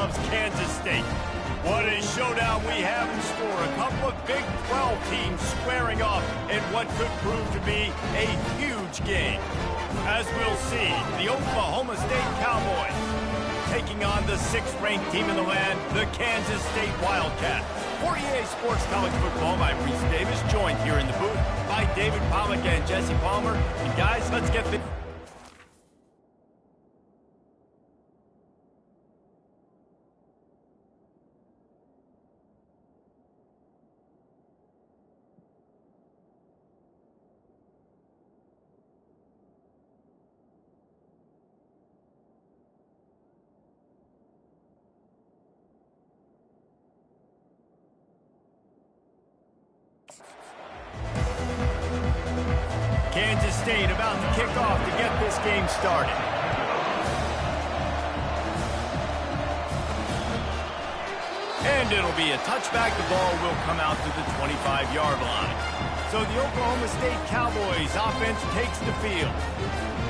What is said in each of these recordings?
loves Kansas State. What a showdown we have in store. A couple of Big 12 teams squaring off in what could prove to be a huge game. As we'll see, the Oklahoma State Cowboys taking on the 6th-ranked team in the land, the Kansas State Wildcats. For EA Sports College Football, I'm Reese Davis, joined here in the booth by David Pollack and Jesse Palmer. And guys, let's get the... Kansas State about to kick off to get this game started. And it'll be a touchback. The ball will come out to the 25-yard line. So the Oklahoma State Cowboys offense takes the field.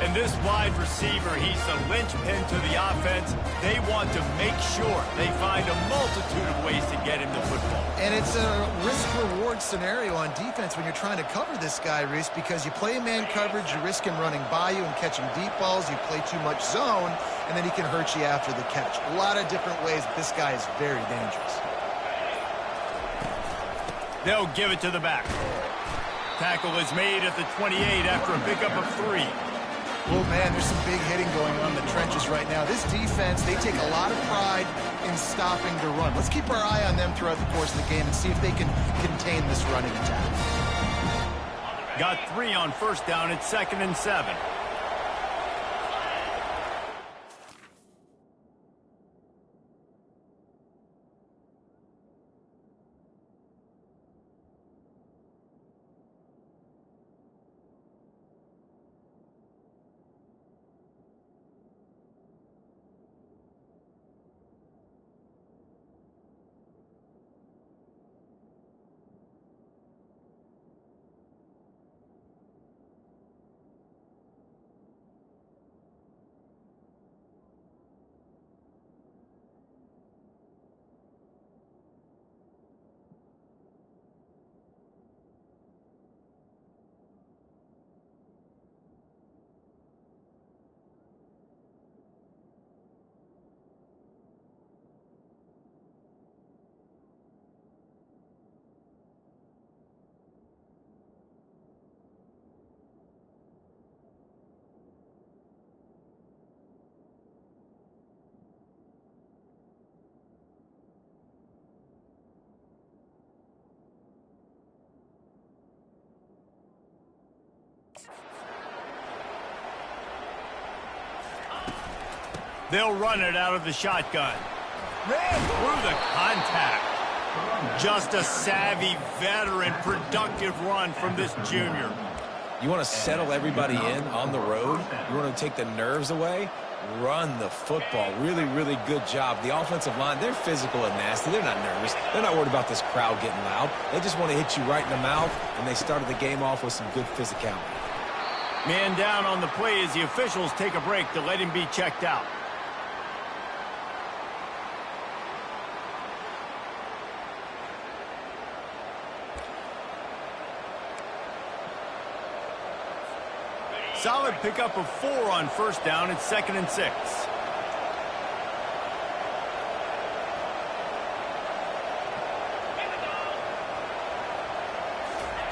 And this wide receiver, he's the linchpin to the offense. They want to make sure they find a multitude of ways to get him the football. And it's a risk-reward scenario on defense when you're trying to cover this guy, Reese, because you play man coverage, you risk him running by you and catching deep balls. You play too much zone, and then he can hurt you after the catch. A lot of different ways. This guy is very dangerous. They'll give it to the back. Tackle is made at the 28 after a pickup of 3. Oh, man, there's some big hitting going on in the trenches right now. This defense, they take a lot of pride in stopping the run. Let's keep our eye on them throughout the course of the game and see if they can contain this running attack. Got 3 on first down. It's 2nd and 7. They'll run it out of the shotgun. Ran through the contact. Just a savvy, veteran, productive run from this junior. You want to settle everybody in on the road? You want to take the nerves away? Run the football. Really, really good job. The offensive line, they're physical and nasty. They're not nervous. They're not worried about this crowd getting loud. They just want to hit you right in the mouth, and they started the game off with some good physicality. Man down on the play as the officials take a break to let him be checked out. Solid pickup of 4 on first down. It's 2nd and 6.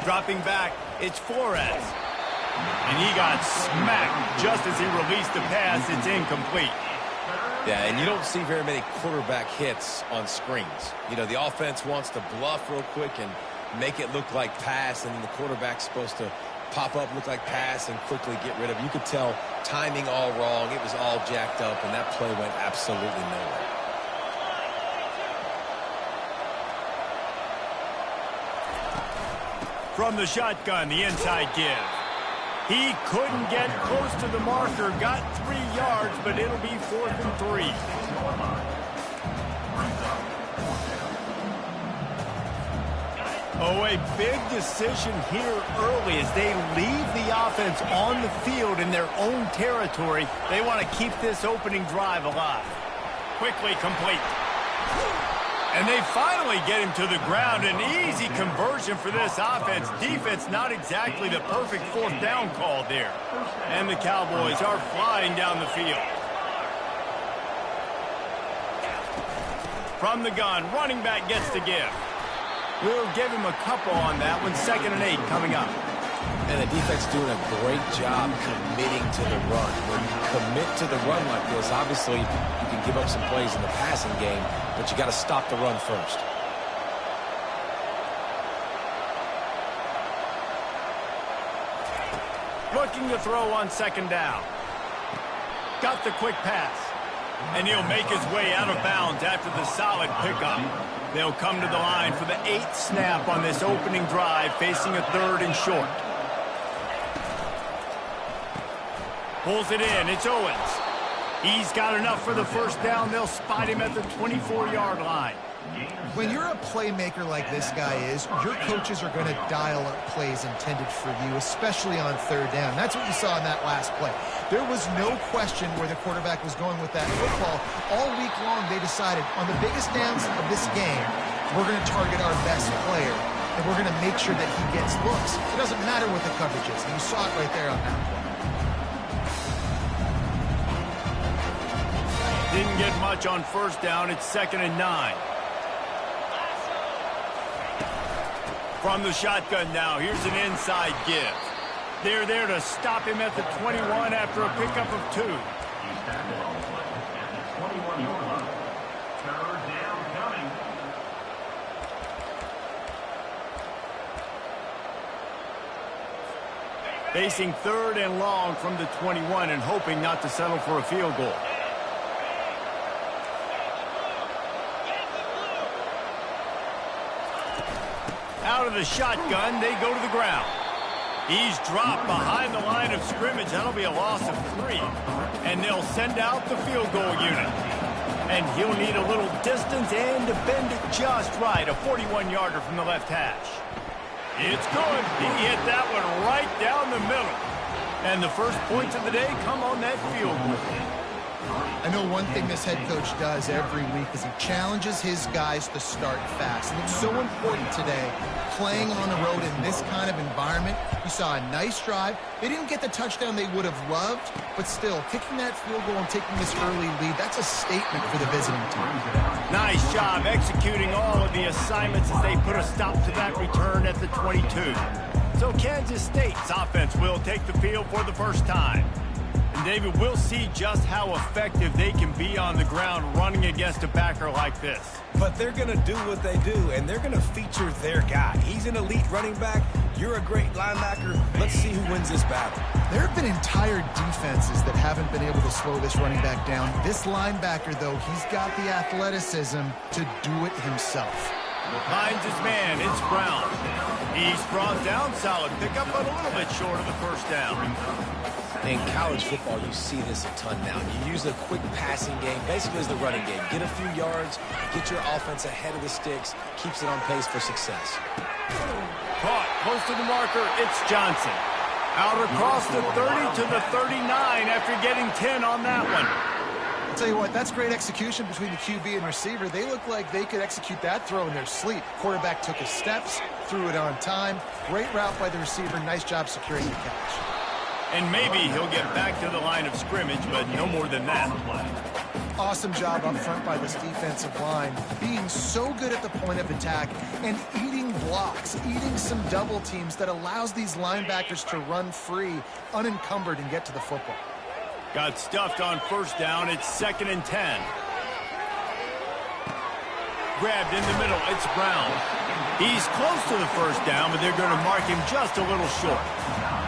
Dropping back, it's Flores. And he got smacked just as he released the pass. It's incomplete. Yeah, and you don't see very many quarterback hits on screens. You know, the offense wants to bluff real quick and make it look like pass, and then the quarterback's supposed to pop up, look like pass, and quickly get rid of it. You could tell timing all wrong. It was all jacked up, and that play went absolutely nowhere. From the shotgun, the inside give. He couldn't get close to the marker, got 3 yards, but it'll be 4th and 3. Oh, a big decision here early as they leave the offense on the field in their own territory. They want to keep this opening drive alive. quickly complete. And they finally get him to the ground. An easy conversion for this offense. Defense not exactly the perfect fourth down call there. And the Cowboys are flying down the field. From the gun, running back gets the give. We'll give him a couple on that one. 2nd and 8 coming up. And the defense doing a great job committing to the run. When you commit to the run like this, obviously you can give up some plays in the passing game, but you got to stop the run first. Looking to throw on 2nd down. Got the quick pass. And he'll make his way out of bounds after the solid pickup. They'll come to the line for the 8th snap on this opening drive, facing a 3rd and short. Pulls it in. It's Owens. He's got enough for the first down. They'll spot him at the 24-yard line. When you're a playmaker like this guy is, your coaches are going to dial up plays intended for you, especially on 3rd down. That's what you saw in that last play. There was no question where the quarterback was going with that football. All week long, they decided on the biggest downs of this game, we're going to target our best player, and we're going to make sure that he gets looks. It doesn't matter what the coverage is. And you saw it right there on that play. Didn't get much on 1st down. It's 2nd and 9. From the shotgun now, here's an inside give. They're there to stop him at the 21 after a pickup of 2. Facing 3rd and long from the 21 and hoping not to settle for a field goal. Out of the shotgun, they go to the ground. He's dropped behind the line of scrimmage. That'll be a loss of 3. And they'll send out the field goal unit. And he'll need a little distance and to bend it just right. A 41-yarder from the left hash. It's good. He hit that one right down the middle. And the first points of the day come on that field goal. I know one thing this head coach does every week is he challenges his guys to start fast. And it's so important today, playing on the road in this kind of environment. You saw a nice drive. They didn't get the touchdown they would have loved, but still, kicking that field goal and taking this early lead, that's a statement for the visiting team. Nice job executing all of the assignments as they put a stop to that return at the 22. So Kansas State's offense will take the field for the first time. And David, we'll see just how effective they can be on the ground running against a backer like this. But they're going to do what they do, and they're going to feature their guy. He's an elite running back. You're a great linebacker. Let's see who wins this battle. There have been entire defenses that haven't been able to slow this running back down. This linebacker, though, he's got the athleticism to do it himself. Finds his man. It's Brown. He's brought down. Solid pickup, but a little bit short of the first down. In college football, you see this a ton now. You use a quick passing game, basically as the running game. Get a few yards, get your offense ahead of the sticks, keeps it on pace for success. Caught close to the marker. It's Johnson. Out across the 30 to the 39 after getting 10 on that one. I'll tell you what, that's great execution between the QB and receiver. They look like they could execute that throw in their sleep. Quarterback took his steps, threw it on time. Great route by the receiver. Nice job securing the catch. And maybe he'll get back to the line of scrimmage, but no more than that. Awesome job up front by this defensive line, being so good at the point of attack and eating blocks, eating some double teams that allows these linebackers to run free, unencumbered, and get to the football. Got stuffed on first down. It's 2nd and 10. Grabbed in the middle. It's Brown. He's close to the first down, but they're going to mark him just a little short.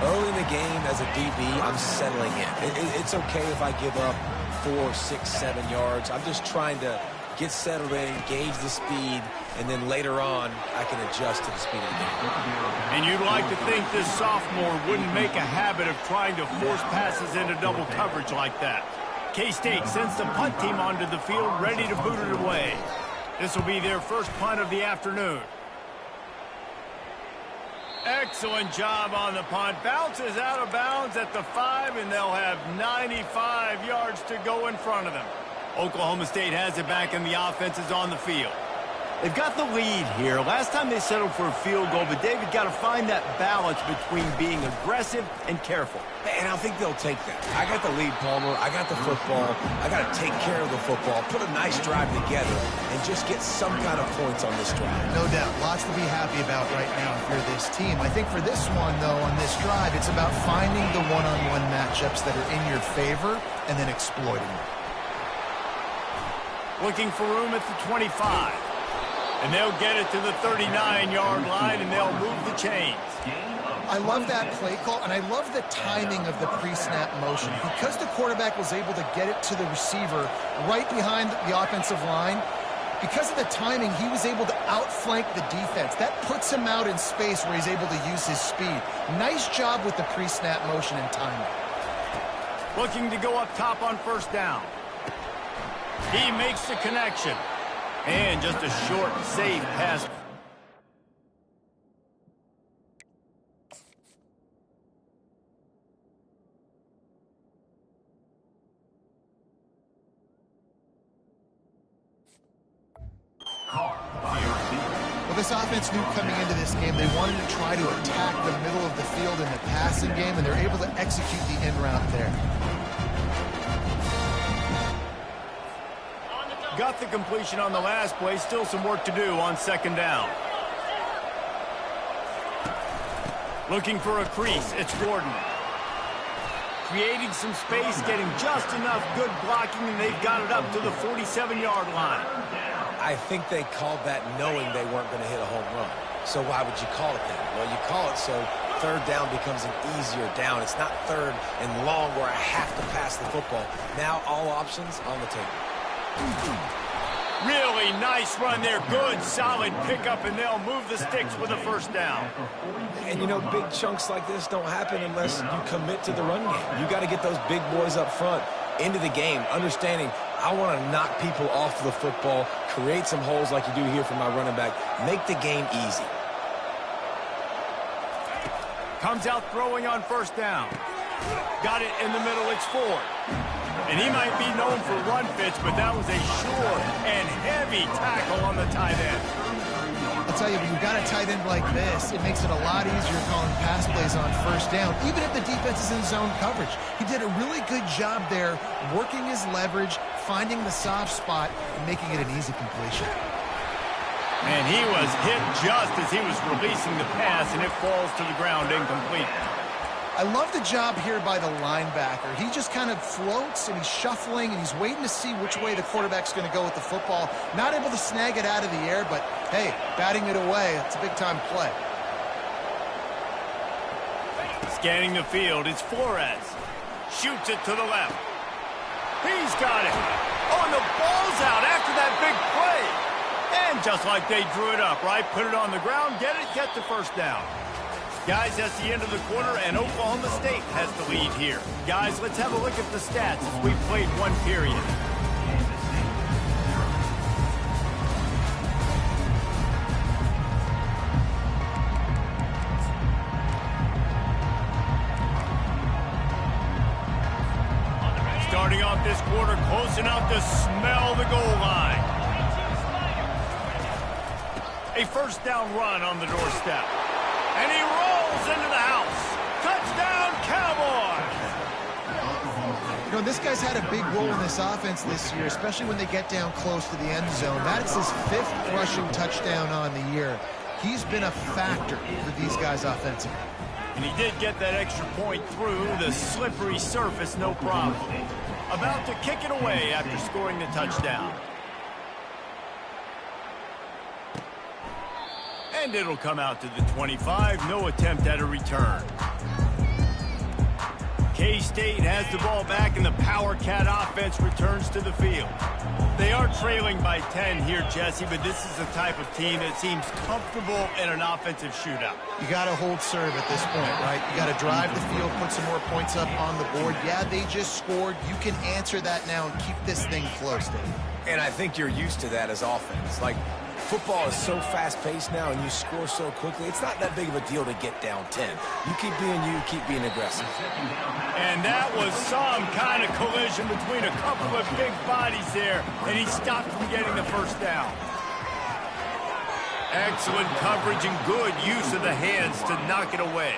Early in the game, as a DB, I'm settling in. It's okay if I give up 4, 6, 7 yards. I'm just trying to get settled in, gauge the speed, and then later on, I can adjust to the speed of the game. And you'd like to think this sophomore wouldn't make a habit of trying to force passes into double coverage like that. K-State sends the punt team onto the field, ready to boot it away. This will be their first punt of the afternoon. Excellent job on the punt. Bounces out of bounds at the 5, and they'll have 95 yards to go in front of them. Oklahoma State has it back and the offense is on the field. They've got the lead here. Last time they settled for a field goal, but David got to find that balance between being aggressive and careful. And I think they'll take that. I got the lead, Palmer. I got the football. I got to take care of the football, put a nice drive together, and just get some kind of points on this drive. No doubt. Lots to be happy about right now if you're this team. I think for this one, though, on this drive, it's about finding the one-on-one matchups that are in your favor and then exploiting them. Looking for room at the 25. And they'll get it to the 39-yard line, and they'll move the chains. I love that play call, and I love the timing of the pre-snap motion. Because the quarterback was able to get it to the receiver right behind the offensive line, because of the timing, he was able to outflank the defense. That puts him out in space where he's able to use his speed. Nice job with the pre-snap motion and timing. Looking to go up top on first down. He makes the connection. And just a short, safe pass. Well, this offense knew coming into this game they wanted to try to attack the middle of the field in the passing game, and they're able to execute the in route there. Got the completion on the last play. Still some work to do on second down. Looking for a crease. It's Gordon. Creating some space, getting just enough good blocking, and they've got it up to the 47-yard line. I think they called that knowing they weren't going to hit a home run. So why would you call it that? Well, you call it so third down becomes an easier down. It's not third and long where I have to pass the football. Now all options on the table. Really nice run there. Good, solid pickup, and they'll move the sticks with a first down. And, you know, big chunks like this don't happen unless you commit to the run game. You got to get those big boys up front into the game, understanding I want to knock people off the football, create some holes like you do here for my running back, make the game easy. Comes out throwing on first down. Got it in the middle. It's Ford. And he might be known for run fits, but that was a sure and heavy tackle on the tight end. I'll tell you, when you've got a tight end like this, it makes it a lot easier calling pass plays on first down, even if the defense is in zone coverage. He did a really good job there, working his leverage, finding the soft spot, and making it an easy completion. And he was hit just as he was releasing the pass, and it falls to the ground incomplete. I love the job here by the linebacker. He just kind of floats, and he's shuffling, and he's waiting to see which way the quarterback's going to go with the football. Not able to snag it out of the air, but, hey, batting it away, it's a big-time play. Scanning the field, it's Flores. Shoots it to the left. He's got it. Oh, and the ball's out after that big play. And just like they drew it up, right? Put it on the ground, get the first down. Guys, that's the end of the quarter, and Oklahoma State has the lead here. Guys, let's have a look at the stats as we've played one period. Starting off this quarter, close enough to smell the goal line. A first down run on the doorstep. And he rolls into the house. Touchdown, Cowboys! You know, this guy's had a big role in this offense this year, especially when they get down close to the end zone. That's his 5th rushing touchdown on the year. He's been a factor for these guys offensively. And he did get that extra point through the slippery surface, no problem. About to kick it away after scoring the touchdown. And it'll come out to the 25. No attempt at a return. K-State has the ball back, and the Power Cat offense returns to the field. They are trailing by 10 here, Jesse, but this is the type of team that seems comfortable in an offensive shootout. You got to hold serve at this point, right? You got to drive the field, put some more points up on the board. Yeah, they just scored. You can answer that now and keep this thing close, Dave. And I think you're used to that as offense. Like, Football is so fast-paced now, and you score so quickly, it's not that big of a deal to get down 10. You keep being aggressive. And that was some kind of collision between a couple of big bodies there, and he stopped from getting the first down. Excellent coverage and good use of the hands to knock it away.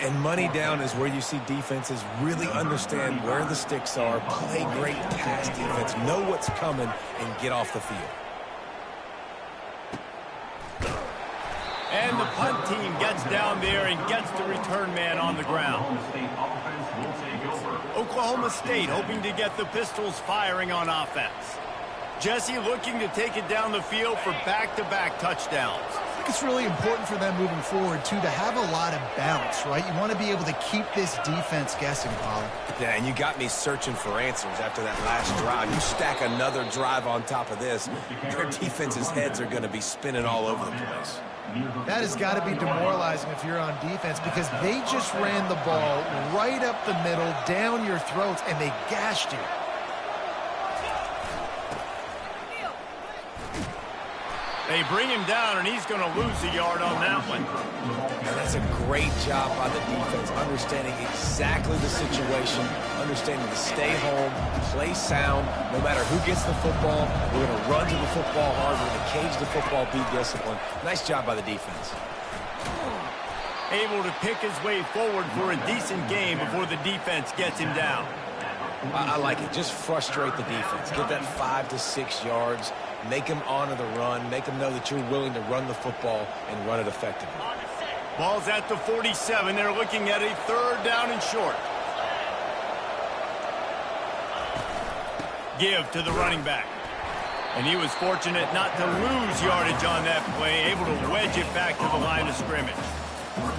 And money down is where you see defenses really understand where the sticks are, play great pass defense, know what's coming, and get off the field. And the punt team gets down there and gets the return man on the ground. Oklahoma State hoping to get the Pistols firing on offense. Jesse looking to take it down the field for back-to-back touchdowns. I think it's really important for them moving forward, too, to have a lot of balance, right? You want to be able to keep this defense guessing, Pollard. Yeah, and you got me searching for answers after that last drive. You stack another drive on top of this, their defense's heads are going to be spinning all over the place. That has got to be demoralizing if you're on defense, because they just ran the ball right up the middle, down your throats, and they gashed you. They bring him down, and he's going to lose a yard on that one. And that's a great job by the defense, understanding exactly the situation, understanding to stay home, play sound. No matter who gets the football, we're going to run to the football hard. We're going to cage the football, be disciplined. Nice job by the defense. Able to pick his way forward for a decent game before the defense gets him down. I like it. Just frustrate the defense. Get that 5 to 6 yards. Make them honor the run. Make them know that you're willing to run the football and run it effectively. Ball's at the 47. They're looking at a third down and short. Give to the running back. And he was fortunate not to lose yardage on that play, able to wedge it back to the line of scrimmage.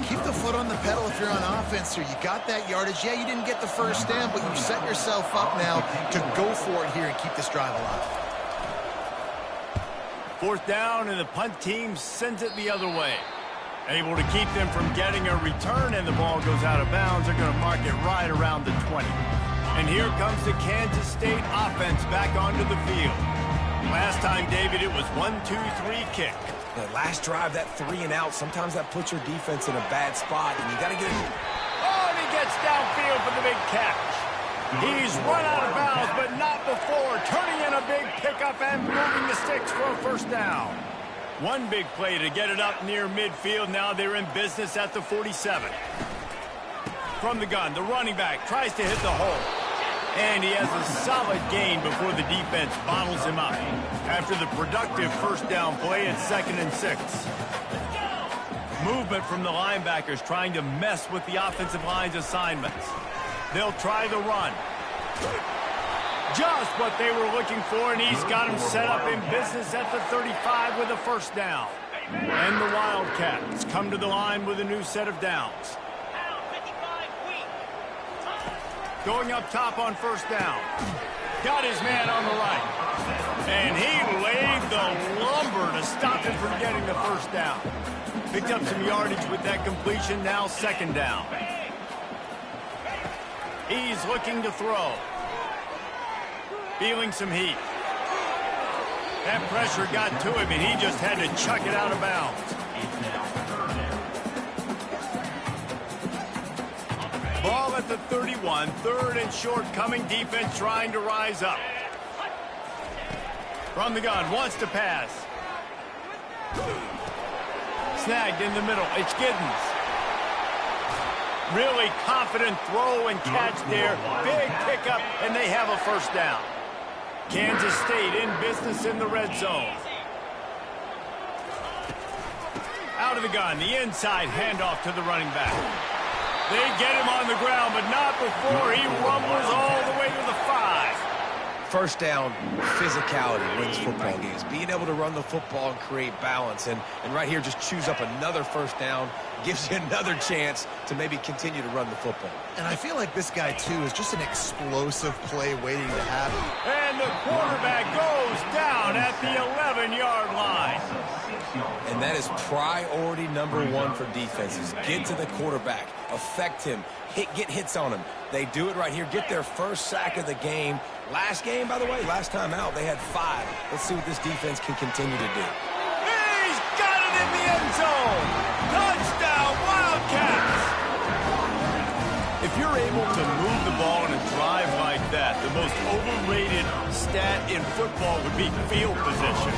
Keep the foot on the pedal if you're on offense here. You got that yardage. Yeah, you didn't get the first down, but you set yourself up now to go for it here and keep this drive alive. Fourth down, and the punt team sends it the other way. Able to keep them from getting a return, and the ball goes out of bounds. They're going to mark it right around the 20. And here comes the Kansas State offense back onto the field. Last time, David, it was 1-2-3 kick. The last drive, that 3 and out, sometimes that puts your defense in a bad spot, and you got to get it. Oh, and he gets downfield for the big catch. He's run out of bounds, but not before, turning in a big pickup and moving the sticks for a first down. One big play to get it up near midfield. Now they're in business at the 47. From the gun, the running back tries to hit the hole. And he has a solid gain before the defense bottles him up. After the productive first down play, it's 2nd and 6. Movement from the linebackers trying to mess with the offensive line's assignments. They'll try the run. Just what they were looking for, and he's got him set up in business at the 35 with a first down. And the Wildcats come to the line with a new set of downs. Going up top on first down. Got his man on the right. And he laid the lumber to stop him from getting the first down. Picked up some yardage with that completion, now 2nd down. He's looking to throw. Feeling some heat. That pressure got to him, and he just had to chuck it out of bounds. Ball at the 31, 3rd and short coming, defense trying to rise up. From the gun, wants to pass. Snagged in the middle, it's Giddens. Really confident throw and catch there. Big pickup, and they have a first down. Kansas State in business in the red zone. Out of the gun, the inside handoff to the running back. They get him on the ground, but not before he rumbles all the way to the 5. First down, physicality wins football games. Being able to run the football and create balance. And right here, just choose up another first down. Gives you another chance to maybe continue to run the football. And I feel like this guy, too, is just an explosive play waiting to happen. And the quarterback goes down at the 11-yard line. And And that is priority number one for defenses. Get to the quarterback, affect him, get hits on him. They do it right here. Get their first sack of the game. Last game, by the way, last time out, they had 5. Let's see what this defense can continue to do. He's got it in the end zone. Touchdown, Wildcats. If you're able to move the ball in a drive like that, the most overrated stat in football would be field position.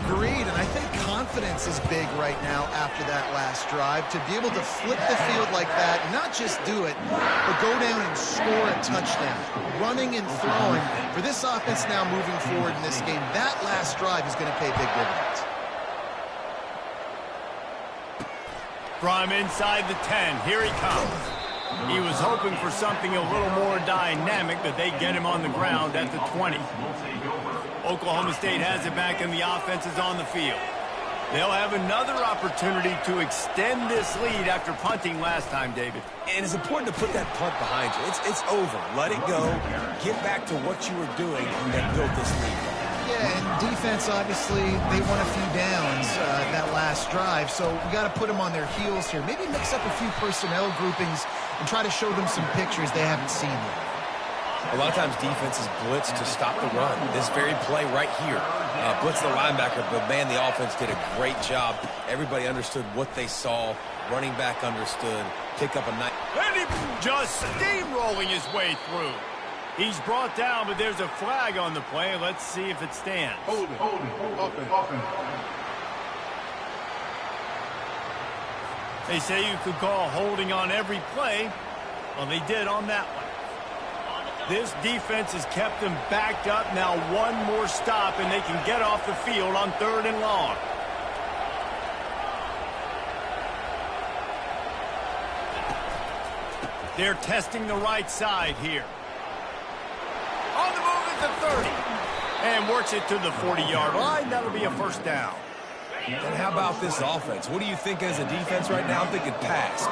Agreed, and I think confidence is big right now after that last drive. To be able to flip the field like that, not just do it, but go down and score a touchdown. Running and throwing. For this offense now moving forward in this game, that last drive is going to pay big dividends. From inside the 10, here he comes. He was hoping for something a little more dynamic, but they get him on the ground at the 20. Oklahoma State has it back, and the offense is on the field. They'll have another opportunity to extend this lead after punting last time, David. And it's important to put that punt behind you. It's over. Let it go. Get back to what you were doing and then build this lead. Yeah, and defense, obviously, they won a few downs that last drive, so we got to put them on their heels here. Maybe mix up a few personnel groupings and try to show them some pictures they haven't seen yet. A lot of times defenses blitz to stop the run. This very play right here, blitz the linebacker, but man, the offense did a great job. Everybody understood what they saw. Running back understood. Pick up a nice... And he just steamrolling his way through. He's brought down, but there's a flag on the play. Let's see if it stands. Hold it. Offense. They say you could call holding on every play. Well, they did on that one. This defense has kept them backed up. Now one more stop, and they can get off the field on 3rd and long. They're testing the right side here. On the move at the 30. And works it to the 40-yard line. That'll be a first down. And how about this offense? What do you think as a defense right now? I'm thinking pass.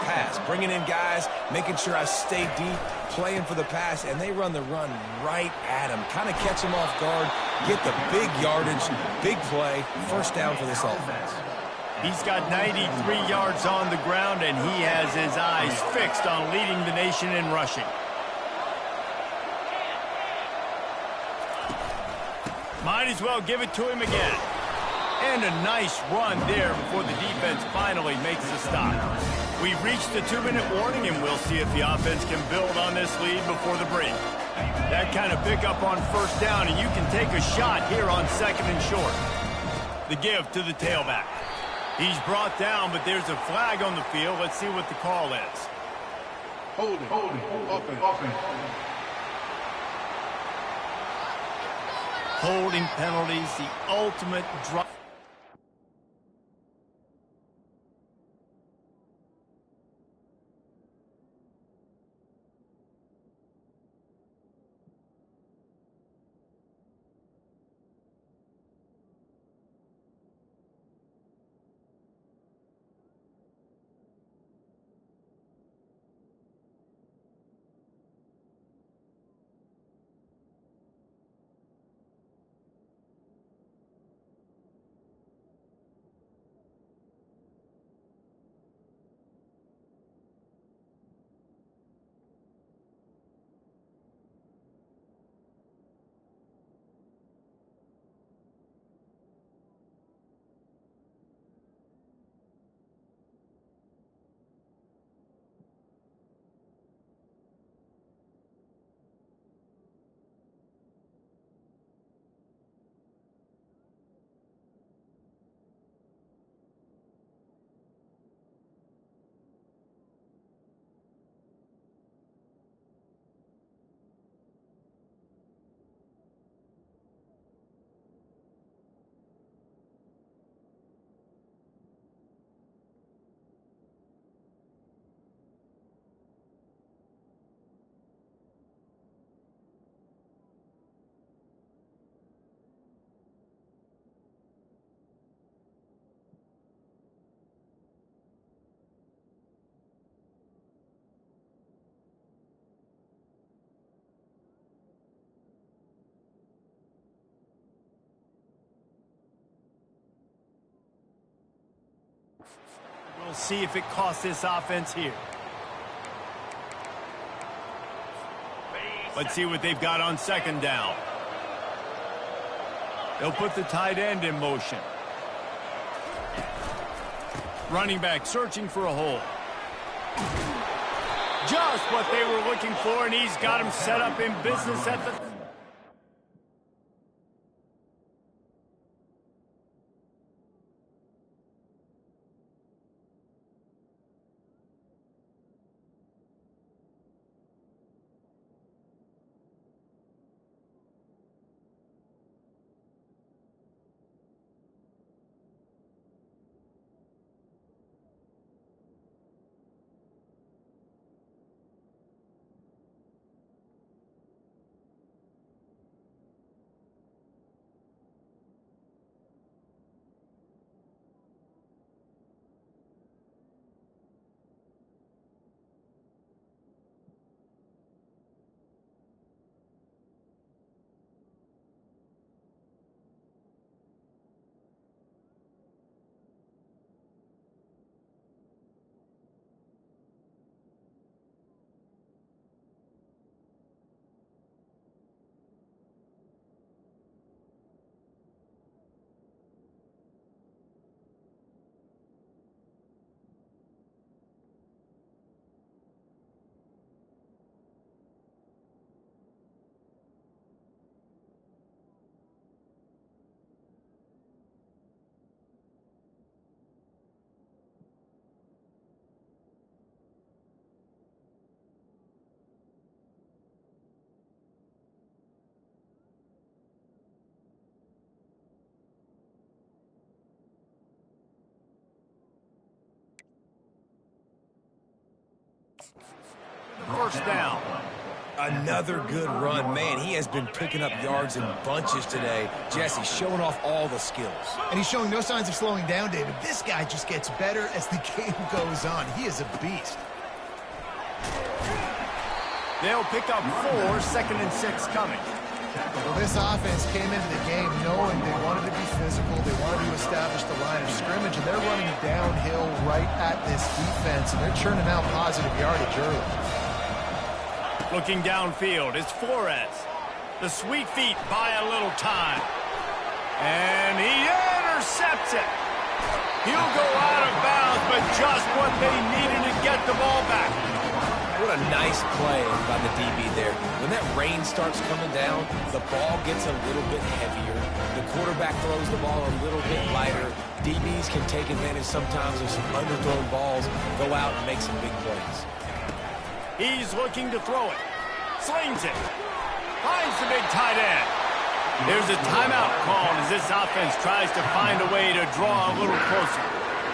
Bringing in guys, making sure I stay deep, playing for the pass, and they run the run right at him. Kind of catch him off guard, get the big yardage, big play, first down for this offense. He's got 93 yards on the ground, and he has his eyes fixed on leading the nation in rushing. Might as well give it to him again. And a nice run there before the defense finally makes the stop. We've reached the 2-minute warning, and we'll see if the offense can build on this lead before the break. That kind of pickup on first down, and you can take a shot here on 2nd and short. The give to the tailback. He's brought down, but there's a flag on the field. Let's see what the call is. Hold it. Offense. Holding penalties, the ultimate drop. see if it costs this offense here. Let's see what they've got on second down. They'll put the tight end in motion. Running back searching for a hole. Just what they were looking for, and he's got him set up in business at the... First down. Another good run. Man, he has been picking up yards in bunches today. Jesse showing off all the skills. And he's showing no signs of slowing down, David. This guy just gets better as the game goes on. He is a beast. They'll pick up 4, 2nd and 6 coming. Well, this offense came into the game knowing they wanted to be physical. They wanted to establish the line of scrimmage, and they're running downhill right at this defense, and they're churning out positive yardage early. Looking downfield is Flores. The sweet feet buy a little time. And he intercepts it. He'll go out of bounds, but just what they needed to get the ball back. What a nice play by the DB there. When that rain starts coming down, the ball gets a little bit heavier. The quarterback throws the ball a little bit lighter. DBs can take advantage sometimes of some underthrown balls, go out and make some big plays. He's looking to throw it. Slings it. Finds the big tight end. There's a timeout called as this offense tries to find a way to draw a little closer.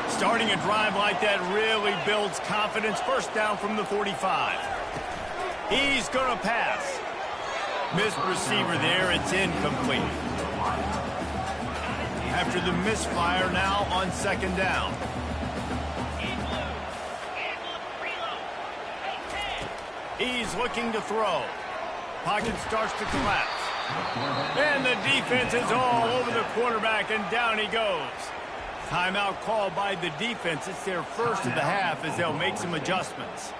Starting a drive like that really builds confidence. First down from the 45. He's going to pass. Missed receiver there. It's incomplete. After the misfire, now on second down. He's looking to throw. Pocket starts to collapse. And the defense is all over the quarterback, and down he goes. Timeout called by the defense. It's their first of the half as they'll make some adjustments.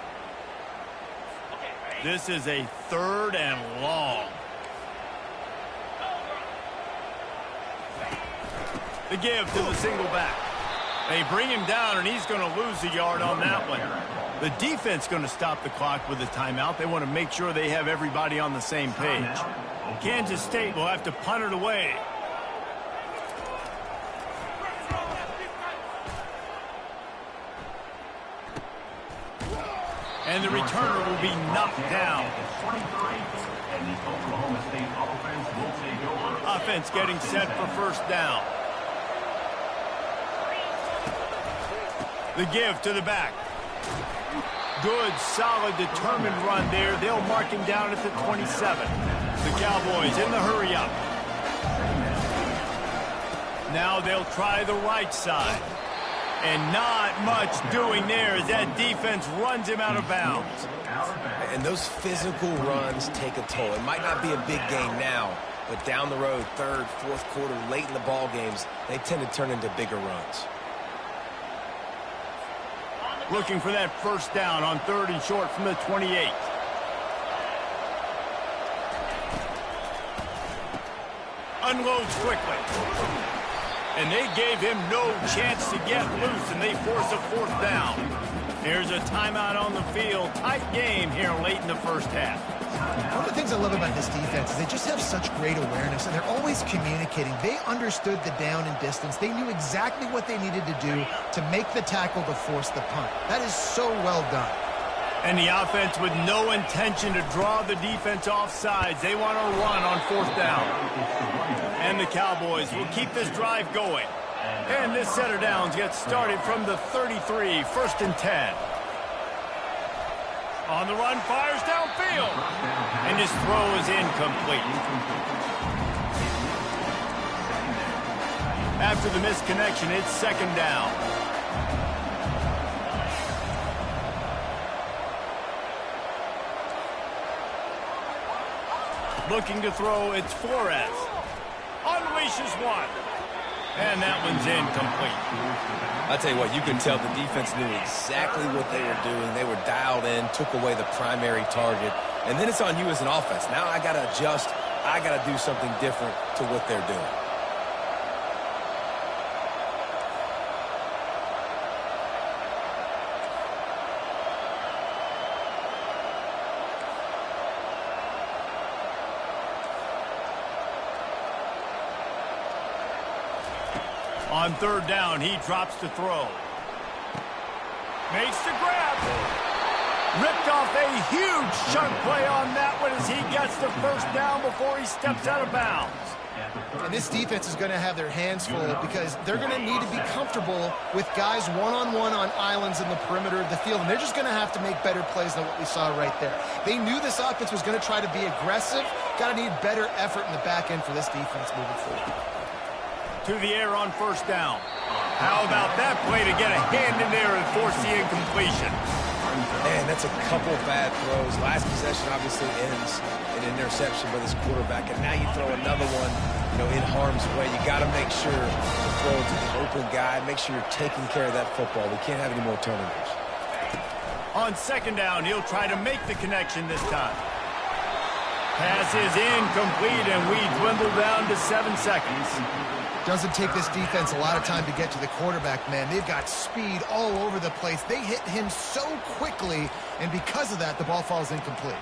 This is a 3rd and long. The give to the single back. They bring him down, and he's going to lose a yard on that one. The defense going to stop the clock with a timeout. They want to make sure they have everybody on the same page. Kansas State will have to punt it away. And the returner will be knocked down. Offense getting set for first down. The give to the back. Good, solid, determined run there. They'll mark him down at the 27. The Cowboys in the hurry up. Now they'll try the right side. And not much doing there as that defense runs him out of bounds. And those physical runs take a toll. It might not be a big game now, but down the road, 3rd, 4th quarter, late in the ball games, they tend to turn into bigger runs. Looking for that first down on 3rd and short from the 28. Unloads quickly. And they gave him no chance to get loose, and they force a 4th down. Here's a timeout on the field. Tight game here late in the first half. One of the things I love about this defense is they just have such great awareness, and they're always communicating. They understood the down and distance. They knew exactly what they needed to do to make the tackle to force the punt. That is so well done. And the offense with no intention to draw the defense off sides. They want to run on 4th down. And the Cowboys will keep this drive going. And this set of downs gets started from the 33, 1st and 10. On the run, fires downfield. And his throw is incomplete. After the missed connection, it's 2nd down. Looking to throw, it's Flores. Unleashes one. And that one's incomplete. I'll tell you what, you can tell the defense knew exactly what they were doing. They were dialed in, took away the primary target. And then it's on you as an offense. Now I got to adjust. I got to do something different to what they're doing. On 3rd down, he drops to throw. Makes the grab. Ripped off a huge chunk play on that one as he gets the 1st down before he steps out of bounds. And this defense is going to have their hands full because they're going to need to be comfortable with guys one-on-one on islands in the perimeter of the field. And they're just going to have to make better plays than what we saw right there. They knew this offense was going to try to be aggressive. Got to need better effort in the back end for this defense moving forward. To the air on 1st down. How about that play to get a hand in there and force the incompletion? Man, that's a couple bad throws. Last possession obviously ends in an interception by this quarterback, and now you throw another one, in harm's way. You got to make sure to throw to the open guy. Make sure you're taking care of that football. We can't have any more turnovers. On 2nd down, he'll try to make the connection this time. Pass is incomplete, and we dwindle down to 7 seconds. Doesn't take this defense a lot of time to get to the quarterback, man. They've got speed all over the place. They hit him so quickly, and because of that, the ball falls incomplete.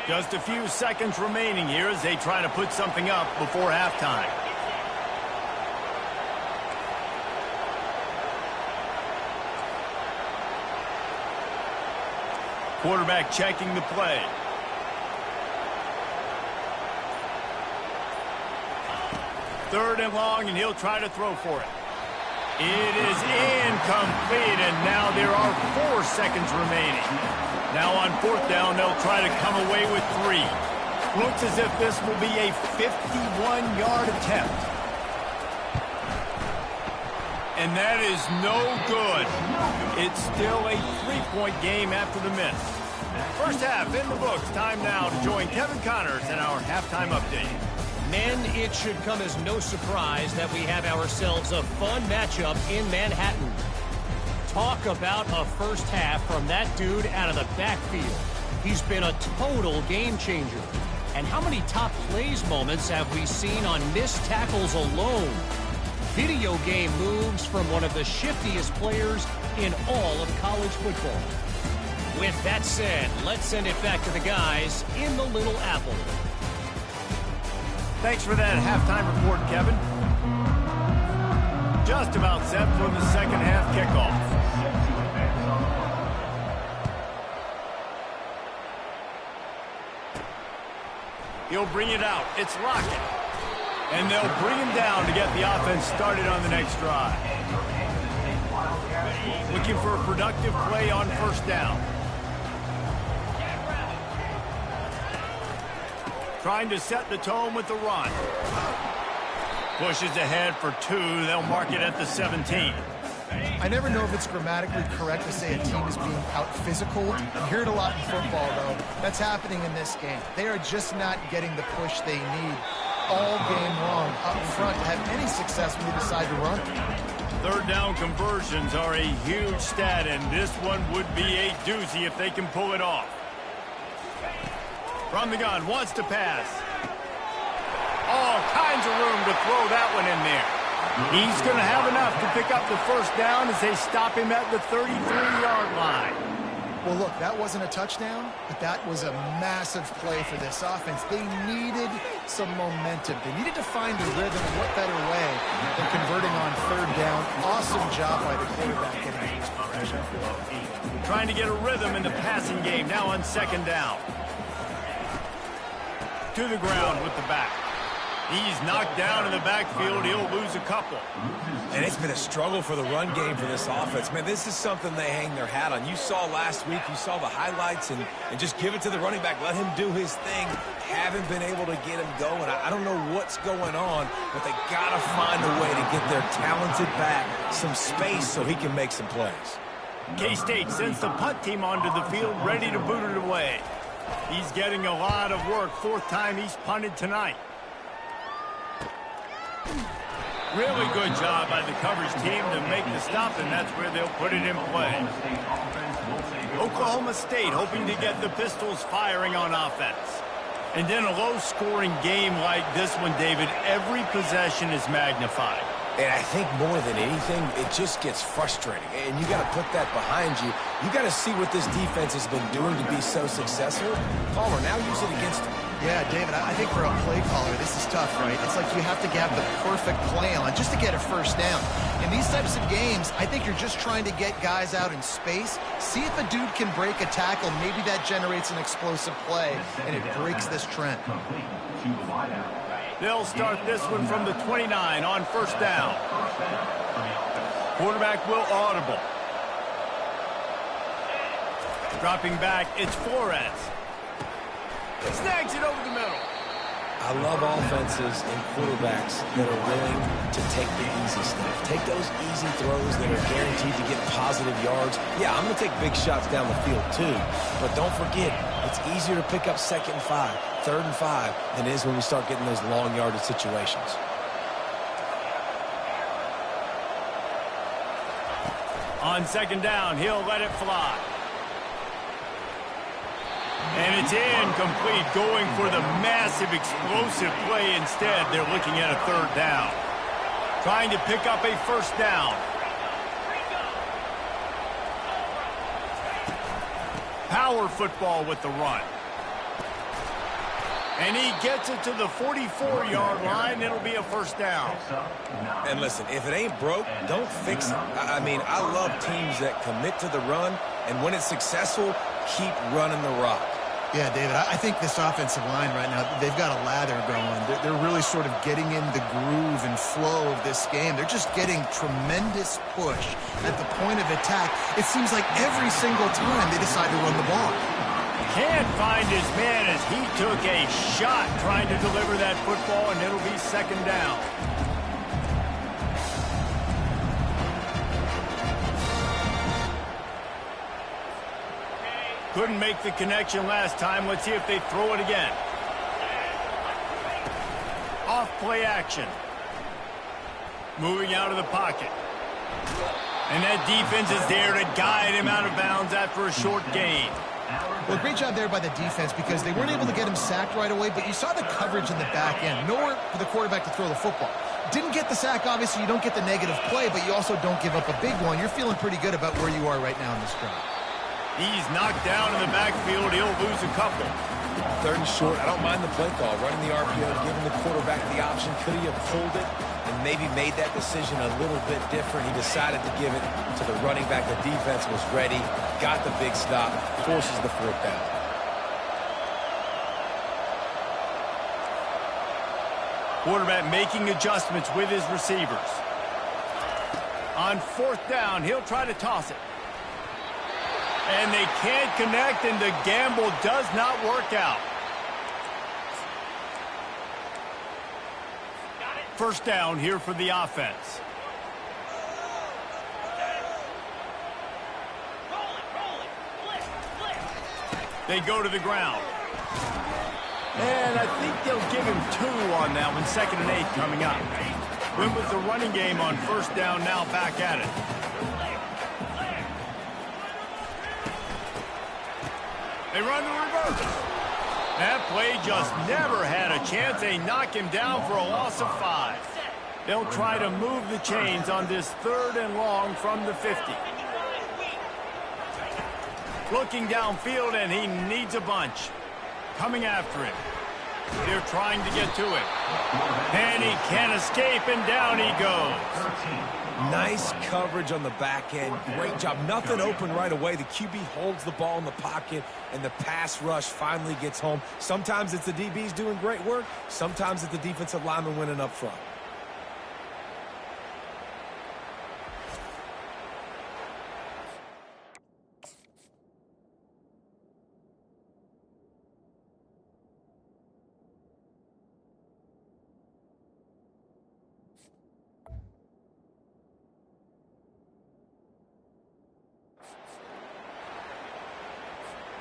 Just a few seconds remaining here as they try to put something up before halftime. Quarterback checking the play. Third and long, and he'll try to throw for it. It is incomplete, and now there are 4 seconds remaining. Now on 4th down, they'll try to come away with 3. Looks as if this will be a 51-yard attempt. And that is no good. It's still a 3-point game after the miss. First half in the books. Time now to join Kevin Connors in our halftime update. Men, it should come as no surprise that we have ourselves a fun matchup in Manhattan. Talk about a first half from that dude out of the backfield. He's been a total game changer. And how many top plays moments have we seen on missed tackles alone? Video game moves from one of the shiftiest players in all of college football. With that said, let's send it back to the guys in the Little Apple. Thanks for that halftime report, Kevin. Just about set for the second half kickoff. He'll bring it out. It's Lockett. And they'll bring him down to get the offense started on the next drive. Looking for a productive play on 1st down. Trying to set the tone with the run. Pushes ahead for 2. They'll mark it at the 17. I never know if it's grammatically correct to say a team is being out-physical. You hear it a lot in football, though. That's happening in this game. They are just not getting the push they need all game long up front to have any success when they decide to run. Third down conversions are a huge stat, and this one would be a doozy if they can pull it off. From the gun, wants to pass. All kinds of room to throw that one in there. He's going to have enough to pick up the first down as they stop him at the 33-yard line. Well, look, that wasn't a touchdown, but that was a massive play for this offense. They needed some momentum. They needed to find a rhythm, and what better way than converting on third down. Awesome job by the quarterback getting in this position. Trying to get a rhythm in the passing game now on second down. To the ground with the back. He's knocked down in the backfield. He'll lose a couple. And it's been a struggle for the run game for this offense. Man, this is something they hang their hat on. You saw last week, you saw the highlights, and just give it to the running back. Let him do his thing. Haven't been able to get him going. I don't know what's going on, but they got to find a way to get their talented back some space so he can make some plays. K-State sends the punt team onto the field, ready to boot it away. He's getting a lot of work. Fourth time he's punted tonight. Really good job by the coverage team to make the stop, and that's where they'll put it in play. Oklahoma State hoping to get the Pistols firing on offense. And then a low-scoring game like this one, David, every possession is magnified. And I think more than anything, it just gets frustrating. And you got to put that behind you. You got to see what this defense has been doing to be so successful. Palmer, now use it against them. Yeah, David, I think for a play caller, this is tough, right? It's like you have to have the perfect play on just to get a first down. In these types of games, I think you're just trying to get guys out in space, see if a dude can break a tackle. Maybe that generates an explosive play, and it breaks this trend. They'll start this one from the 29 on first down. Quarterback will audible. Dropping back, it's Flores. Snags it over the middle. I love offenses and quarterbacks that are willing to take the easy stuff. Take those easy throws that are guaranteed to get positive yards. Yeah, I'm going to take big shots down the field too. But don't forget, it's easier to pick up 2nd and 5, 3rd and 5 than it is when we start getting those long yardage situations. On second down, he'll let it fly. And it's incomplete, going for the massive explosive play instead. They're looking at a third down. Trying to pick up a first down. Power football with the run. And he gets it to the 44-yard line. It'll be a first down. And listen, if it ain't broke, don't fix it. I mean, I love teams that commit to the run, and when it's successful, keep running the rock. Yeah, David, I think this offensive line right now, they've got a lather going. They're really sort of getting in the groove and flow of this game. They're just getting tremendous push at the point of attack. It seems like every single time they decide to run the ball. Can't find his man as he took a shot trying to deliver that football, and it'll be second down. Couldn't make the connection last time. Let's see if they throw it again. Off play action. Moving out of the pocket. And that defense is there to guide him out of bounds after a short gain. Well, great job there by the defense because they weren't able to get him sacked right away, but you saw the coverage in the back end. Nowhere for the quarterback to throw the football. Didn't get the sack, obviously. You don't get the negative play, but you also don't give up a big one. You're feeling pretty good about where you are right now in this drive. He's knocked down in the backfield. He'll lose a couple. 3rd and short. I don't mind the play call. Running the RPO, giving the quarterback the option. Could he have pulled it and maybe made that decision a little bit different? He decided to give it to the running back. The defense was ready. Got the big stop. Forces the 4th down. Quarterback making adjustments with his receivers. On 4th down, he'll try to toss it. And they can't connect, and the gamble does not work out. First down here for the offense. They go to the ground. And I think they'll give him 2 on that one. 2nd and 8 coming up. When was the running game on first down, now back at it. They run the reverse. That play just never had a chance. They knock him down for a loss of 5. They'll try to move the chains on this 3rd and long from the 50. Looking downfield, and he needs a bunch. Coming after him. They're trying to get to it. And he can't escape, and down he goes. Nice coverage on the back end. Great job. Nothing open right away. The QB holds the ball in the pocket, and the pass rush finally gets home. Sometimes it's the DBs doing great work. Sometimes it's the defensive lineman winning up front.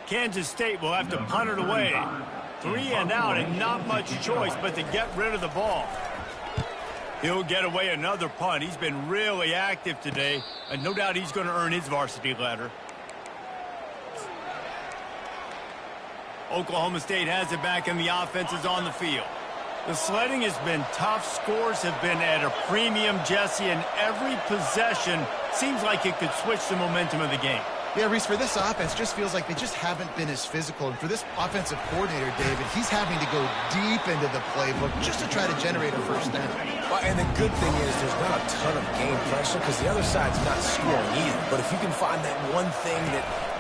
Kansas State will have to punt it away. 3 and out, and not much choice but to get rid of the ball. He'll get away another punt. He's been really active today, and no doubt he's going to earn his varsity letter. Oklahoma State has it back, and the offense is on the field. The sledding has been tough. Scores have been at a premium, Jesse, and every possession seems like it could switch the momentum of the game. Yeah, Reese, for this offense, just feels like they just haven't been as physical. And for this offensive coordinator, David, he's having to go deep into the playbook just to try to generate a first down. Well, and the good thing is there's not a ton of game pressure because the other side's not scoring either. But if you can find that one thing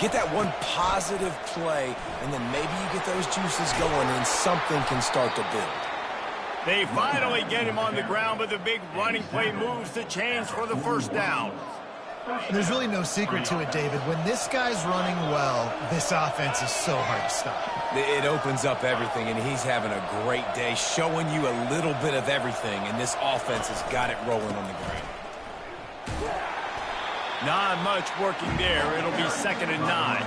get that one positive play, and then maybe you get those juices going and something can start to build. They finally get him on the ground, but the big running play moves the chains for the first down. And there's really no secret to it, David. When this guy's running well, this offense is so hard to stop. It opens up everything, and he's having a great day, showing you a little bit of everything, and this offense has got it rolling on the ground. Not much working there. It'll be 2nd and 9.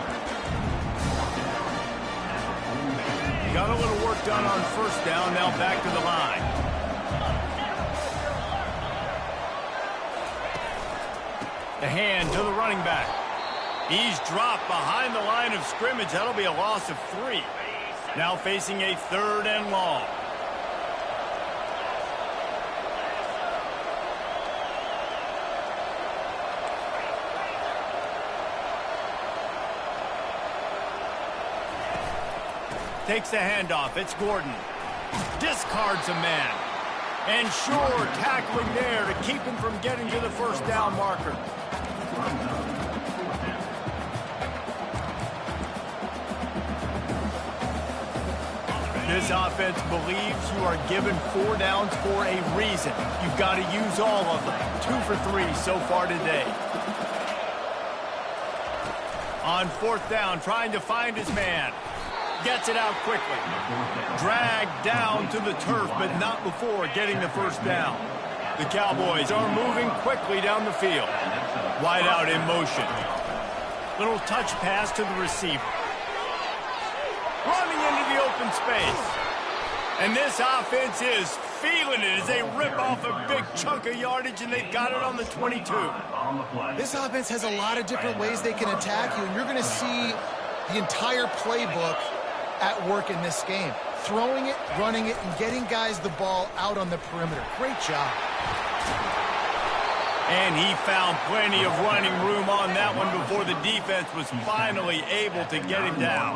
Got a little work done on first down, now back to the line. The hand to the running back. He's dropped behind the line of scrimmage. That'll be a loss of 3. Now facing a 3rd and long. Takes the handoff. It's Gordon. Discards a man. And sure, tackling there to keep him from getting to the first down marker. This offense believes you are given 4 downs for a reason. You've got to use all of them. 2 for 3 so far today. On 4th down, trying to find his man. Gets it out quickly. Dragged down to the turf, but not before getting the first down. The Cowboys are moving quickly down the field. Wide out in motion. Little touch pass to the receiver. Running into the open space. And this offense is feeling it as they rip off a big chunk of yardage, and they've got it on the 22. This offense has a lot of different ways they can attack you, and you're going to see the entire playbook at work in this game. Throwing it, running it, and getting guys the ball out on the perimeter. Great job. And he found plenty of running room on that one before the defense was finally able to get him down.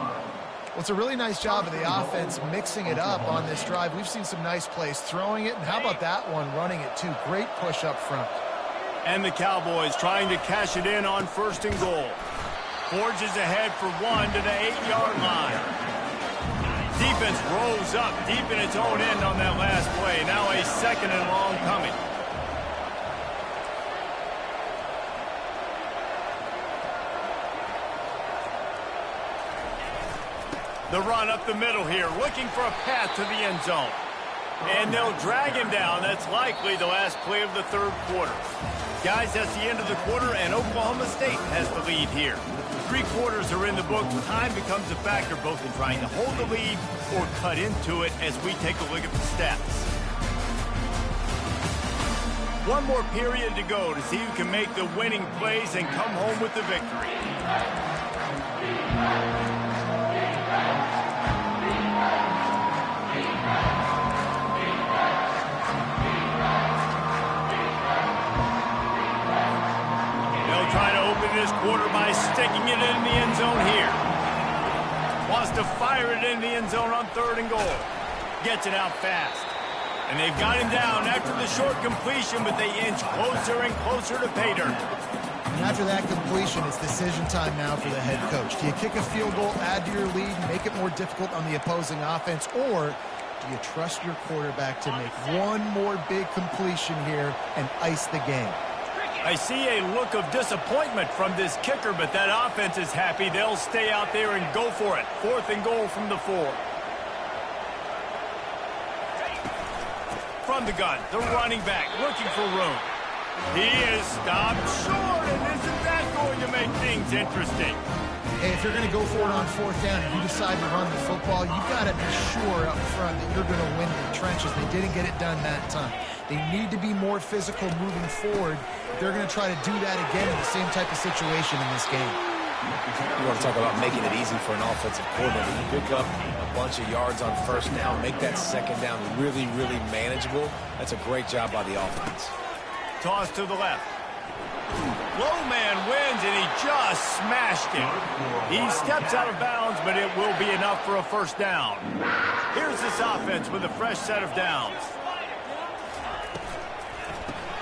Well, it's a really nice job of the offense mixing it up on this drive. We've seen some nice plays throwing it, and how about that one running it too? Great push up front. And the Cowboys trying to cash it in on 1st and goal. Forges ahead for 1 to the 8-yard line. Defense rolls up deep in its own end on that last play. Now a 2nd and long coming. The run up the middle here, looking for a path to the end zone. And they'll drag him down. That's likely the last play of the 3rd quarter. Guys, that's the end of the quarter, and Oklahoma State has the lead here. 3 quarters are in the books. Time becomes a factor both in trying to hold the lead or cut into it as we take a look at the stats. One more period to go to see who can make the winning plays and come home with the victory. They'll try to open this quarter by sticking it in the end zone here. Wants to fire it in the end zone on 3rd and goal. Gets it out fast. And they've got him down after the short completion, but they inch closer and closer to pay dirt. And after that completion, it's decision time now for the head coach. Do you kick a field goal, add to your lead, and make it more difficult on the opposing offense, or do you trust your quarterback to make one more big completion here and ice the game? I see a look of disappointment from this kicker, but that offense is happy. They'll stay out there and go for it. 4th and goal from the 4. From the gun, the running back looking for room. He is stopped short, and isn't that going to make things interesting? Hey, if you're going to go for it on 4th down and you decide to run the football, you've got to be sure up front that you're going to win the trenches. They didn't get it done that time. They need to be more physical moving forward. They're going to try to do that again in the same type of situation in this game. You want to talk about making it easy for an offensive coordinator. You pick up a bunch of yards on 1st down, make that 2nd down really, really manageable. That's a great job by the offense. Toss to the left. Low man wins, and he just smashed it. He steps out of bounds, but it will be enough for a 1st down. Here's this offense with a fresh set of downs.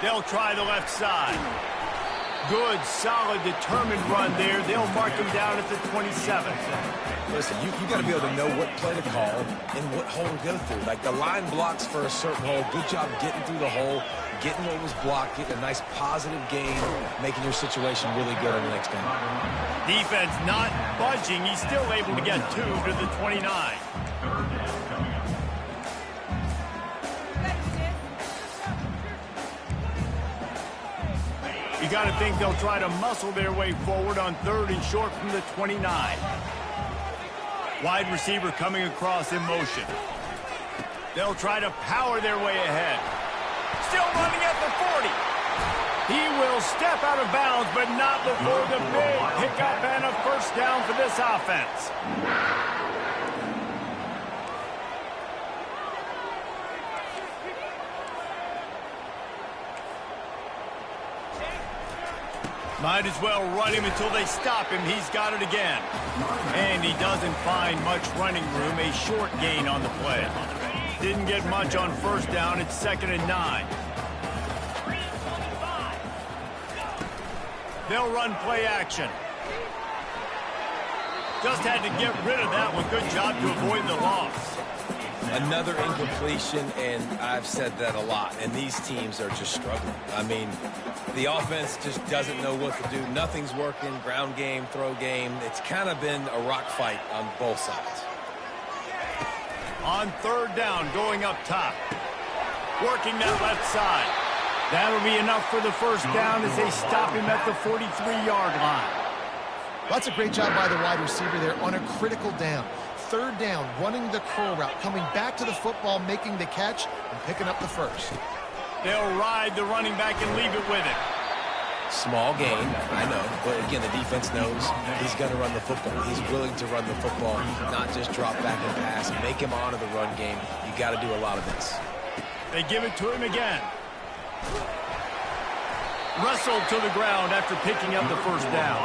They'll try the left side. Good, solid, determined run there. They'll mark him down at the 27th. Listen, you got to be able to know what play to call and what hole to go through. Like the line blocks for a certain hole. Good job getting through the hole, getting what was blocked, getting a nice positive gain, making your situation really good on the next game. Defense not budging. He's still able to get 2 to the 29. You got to think they'll try to muscle their way forward on 3rd and short from the 29. Wide receiver coming across in motion. They'll try to power their way ahead. Still running at the 40. He will step out of bounds, but not before the big pickup and a 1st down for this offense. Might as well run him until they stop him. He's got it again. And he doesn't find much running room. A short gain on the play. Didn't get much on 1st down. It's 2nd and 9. They'll run play action. Just had to get rid of that one. Good job to avoid the loss. Another incompletion, and I've said that a lot, and these teams are just struggling. I mean, the offense just doesn't know what to do. Nothing's working, ground game, throw game. It's kind of been a rock fight on both sides. On 3rd down, going up top. Working that left side. That'll be enough for the 1st down as they stop him at the 43-yard line. Well, that's a great job by the wide receiver there on a critical down. 3rd down, running the curl route, coming back to the football, making the catch, and picking up the 1st. They'll ride the running back and leave it with him. Small gain, I know, but again, the defense knows he's going to run the football. He's willing to run the football, not just drop back and pass, make him honor the run game. You got to do a lot of this. They give it to him again. Wrestled to the ground after picking up the 1st down.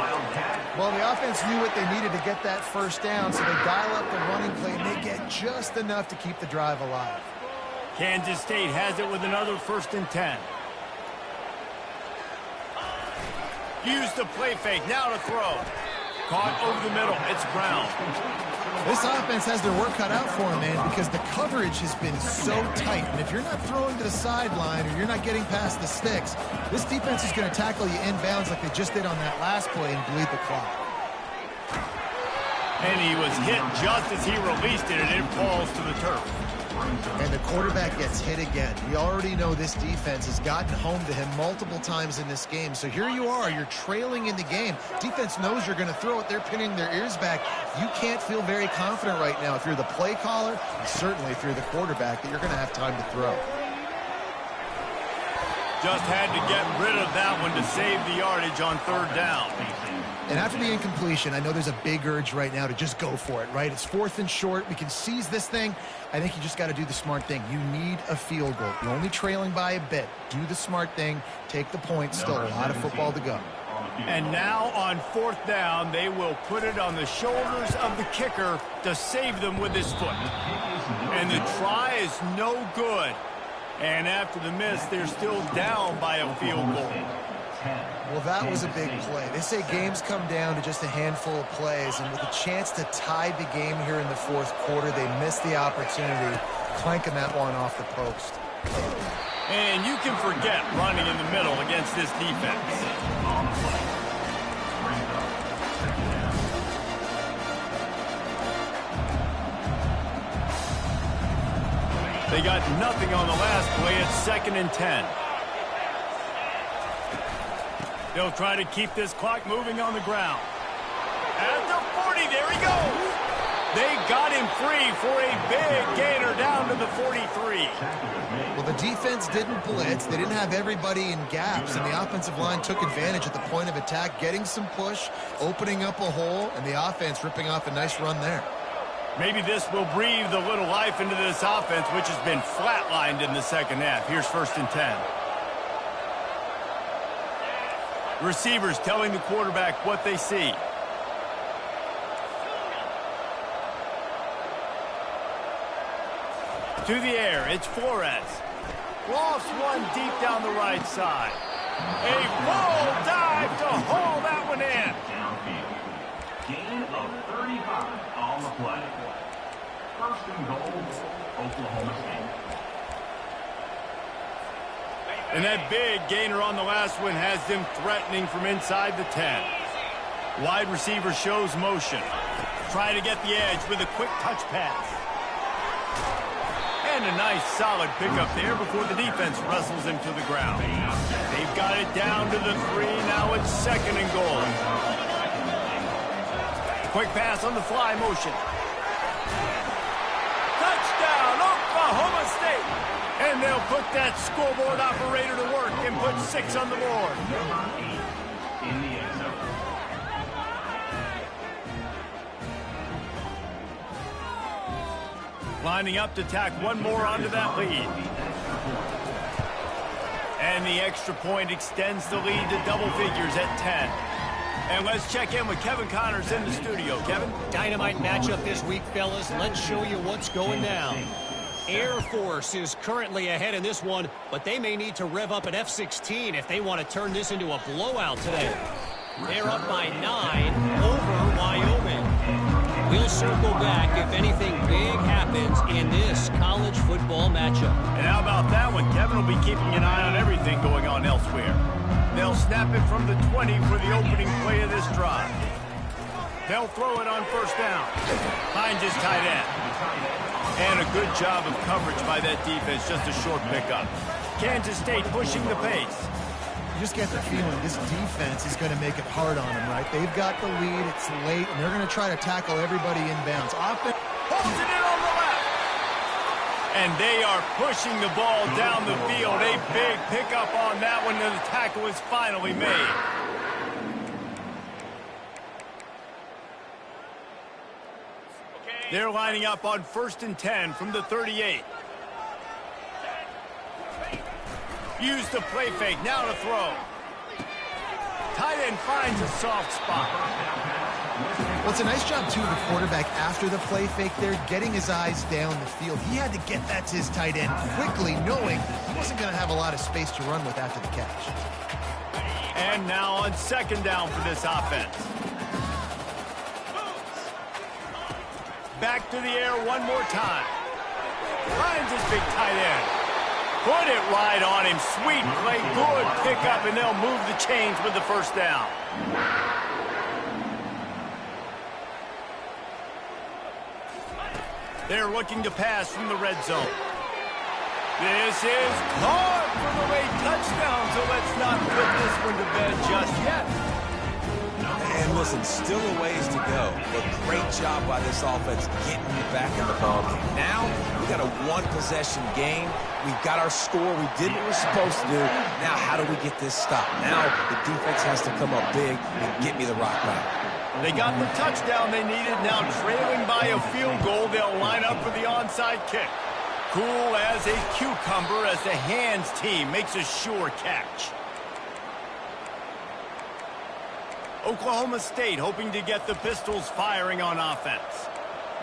Well, the offense knew what they needed to get that 1st down, so they dial up the running play, and they get just enough to keep the drive alive. Kansas State has it with another 1st and 10. Use the play fake, now to throw. Caught over the middle, it's Brown. This offense has their work cut out for them, man, because the coverage has been so tight. And if you're not throwing to the sideline or you're not getting past the sticks, this defense is going to tackle you inbounds like they just did on that last play and bleed the clock. And he was hit just as he released it, and it falls to the turf. And the quarterback gets hit again. We already know this defense has gotten home to him multiple times in this game. So here you are, you're trailing in the game. Defense knows you're going to throw it. They're pinning their ears back. You can't feel very confident right now if you're the play caller, and certainly if you're the quarterback, that you're going to have time to throw. Just had to get rid of that one to save the yardage on third down. And after the incompletion, I know there's a big urge right now to just go for it, right? It's 4th and short. We can seize this thing. I think you just got to do the smart thing. You need a field goal. You're only trailing by a bit. Do the smart thing. Take the point. Still a lot of football to go. And now on 4th down, they will put it on the shoulders of the kicker to save them with his foot. And the try is no good. And after the miss, they're still down by a field goal. Well, that was a big play. They say games come down to just a handful of plays, and with a chance to tie the game here in the 4th quarter, they missed the opportunity, clanking that one off the post. And you can forget running in the middle against this defense. They got nothing on the last play. It's 2nd and 10. They'll try to keep this clock moving on the ground. At the 40, there he goes. They got him free for a big gainer down to the 43. Well, the defense didn't blitz. They didn't have everybody in gaps, and the offensive line took advantage at the point of attack, getting some push, opening up a hole, and the offense ripping off a nice run there. Maybe this will breathe a little life into this offense, which has been flatlined in the second half. Here's 1st and 10. Receivers telling the quarterback what they see. To the air, it's Flores. Lofts one deep down the right side. A full dive to haul that one in. Gain of 35 on the play. 1st and goal, Oklahoma State. And that big gainer on the last one has them threatening from inside the 10. Wide receiver shows motion. Try to get the edge with a quick touch pass. And a nice solid pickup there before the defense wrestles him to the ground. They've got it down to the 3. Now it's 2nd and goal. Quick pass on the fly motion. Touchdown, Oklahoma State! And they'll put that scoreboard operator to work and put 6 on the board. Number 8 in the end zone. Lining up to tack one more onto that lead. And the extra point extends the lead to double figures at 10. And let's check in with Kevin Connors in the studio. Kevin? Dynamite matchup this week, fellas. Let's show you what's going down. Air Force is currently ahead in this one, but they may need to rev up an F-16 if they want to turn this into a blowout today. They're up by 9 over Wyoming. We'll circle back if anything big happens in this college football matchup. And how about that one? Kevin will be keeping an eye on everything going on elsewhere. They'll snap it from the 20 for the opening play of this drive. They'll throw it on 1st down. Behind his tight end. And a good job of coverage by that defense, just a short pickup. Kansas State pushing the pace. You just get the feeling this defense is going to make it hard on them, right? They've got the lead, it's late, and they're going to try to tackle everybody inbounds. Offense holds it in on the left. And they are pushing the ball down the field. A big pickup on that one, and the tackle is finally made. They're lining up on 1st and 10 from the 38. Use the play fake, now to throw. Tight end finds a soft spot. Well, it's a nice job, too, of the quarterback after the play fake there, getting his eyes down the field. He had to get that to his tight end quickly, knowing he wasn't going to have a lot of space to run with after the catch. And now on 2nd down for this offense. Back to the air one more time. Finds his big tight end. Put it right on him. Sweet play. Good pickup, and they'll move the chains with the 1st down. They're looking to pass from the red zone. This is caught for the late touchdown, so let's not put this one to bed just yet. And listen, still a ways to go, but great job by this offense getting you back in the ballgame. Now, we got a one-possession game. We've got our score. We did what we're supposed to do. Now, how do we get this stopped? Now, the defense has to come up big and get me the rock back. They got the touchdown they needed. Now trailing by a field goal, they'll line up for the onside kick. Cool as a cucumber as the hands team makes a sure catch. Oklahoma State hoping to get the Pistols firing on offense.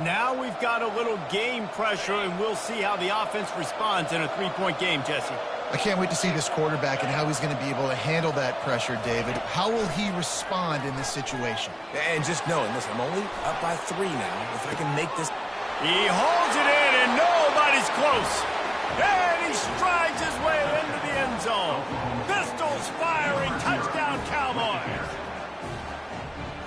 Now we've got a little game pressure, and we'll see how the offense responds in a three-point game, Jesse. I can't wait to see this quarterback and how he's going to be able to handle that pressure, David. How will he respond in this situation? And just knowing, listen, I'm only up by 3 now. If I can make this... He holds it in, and nobody's close. And he strides his way into the end zone. Pistols firing, touchdown Cowboys.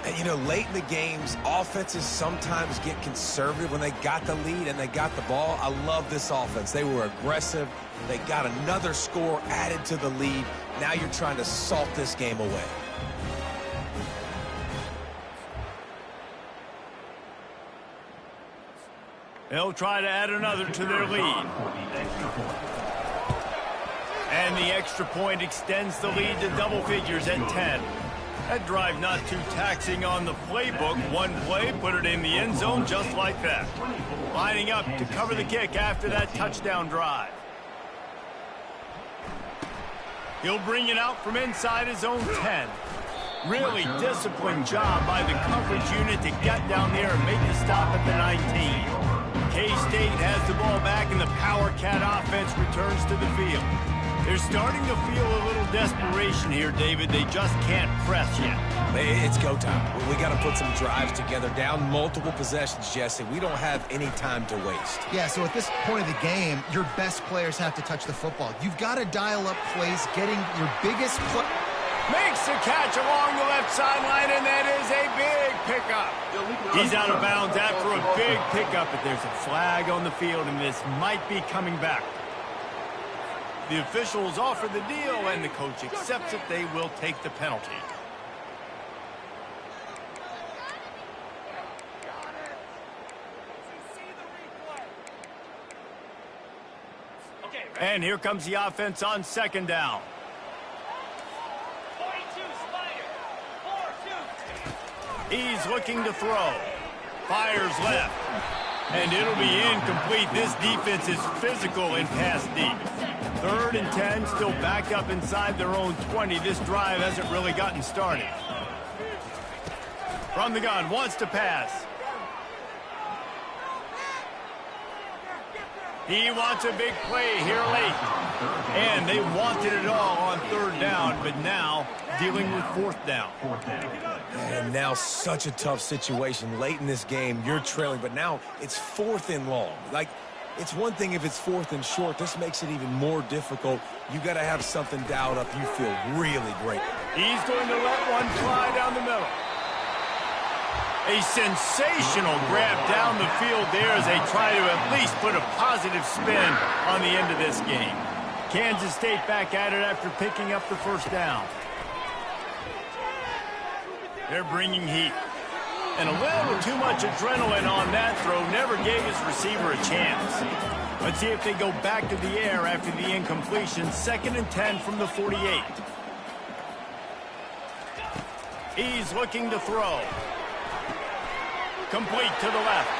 And, you know, late in the games, offenses sometimes get conservative when they got the lead and they got the ball. I love this offense. They were aggressive. They got another score added to the lead. Now you're trying to salt this game away. They'll try to add another to their lead. And the extra point extends the lead to double figures at 10. That drive not too taxing on the playbook. One play, put it in the end zone just like that. Lining up to cover the kick after that touchdown drive. He'll bring it out from inside his own 10. Really disciplined job by the coverage unit to get down there and make the stop at the 19. K-State has the ball back and the Power Cat offense returns to the field. They're starting to feel a little desperation here, David. They just can't press yet. It's go time. We got to put some drives together. Down multiple possessions, Jesse. We don't have any time to waste. Yeah, so at this point of the game, your best players have to touch the football. You've got to dial up plays, getting your biggest play. Makes the catch along the left sideline, and that is a big pickup. He's out of bounds after a big pickup, but there's a flag on the field, and this might be coming back. The officials offer the deal, and the coach accepts it. They will take the penalty. And here comes the offense on second down. He's looking to throw. Fires left. And it'll be incomplete. This defense is physical and pass deep. 3rd and 10, still backed up inside their own 20. This drive hasn't really gotten started. From the gun, wants to pass. He wants a big play here late. And they wanted it all on 3rd down, but now dealing with 4th down. And now such a tough situation. Late in this game, you're trailing, but now it's 4th and long. Like, it's one thing if it's 4th and short. This makes it even more difficult. You got to have something dialed up. You feel really great. He's going to let one fly down the middle. A sensational grab down the field there as they try to at least put a positive spin on the end of this game. Kansas State back at it after picking up the 1st down. They're bringing heat. And a little too much adrenaline on that throw never gave his receiver a chance. Let's see if they go back to the air after the incompletion. 2nd and 10 from the 48. He's looking to throw. Complete to the left.